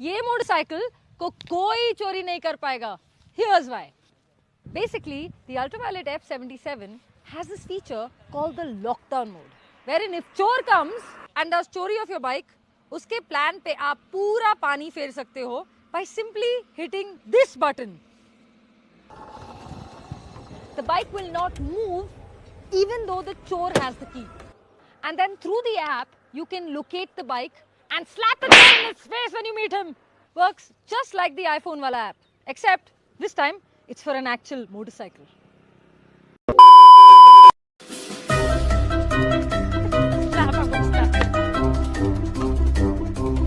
ये मोटरसाइकिल को कोई चोरी नहीं कर पाएगा. Here's why. Basically, the Ultraviolet F77 has this feature called the lockdown mode, wherein if chore comes and does chori of your bike, उसके plan पे आप पूरा पानी फेर सकते हो by simply hitting this button. The bike will not move even though the chore has the key. And then through the app, you can locate the bike and slap the chore in his face when you meet him. Works just like the iPhone wala app, except this time it's for an actual motorcycle. Slap, I'm gonna slap.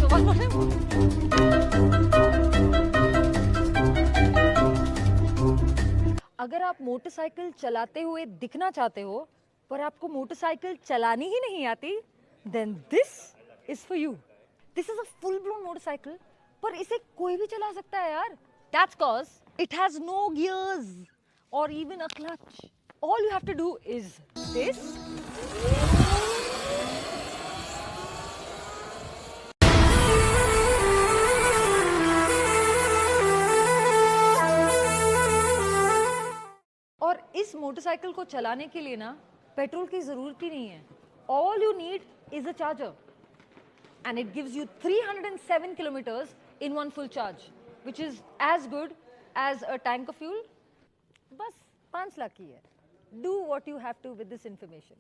So one more time. अगर आप motorcycle चलाते हुए दिखना चाहते हो पर आपको motorcycle चलानी ही नहीं आती, then this is for you. This is a full blown motorcycle, पर इसे कोई भी चला सकता है यार. That's cause it has no gears or even a clutch. All you have to do is this. और इस मोटरसाइकिल को चलाने के लिए ना पेट्रोल की जरूरत ही नहीं है. All you need is a charger, and it gives you 307 kilometers in one full charge, which is as good as a tank of fuel. बस 5 लाख की है. Do what you have to with this information.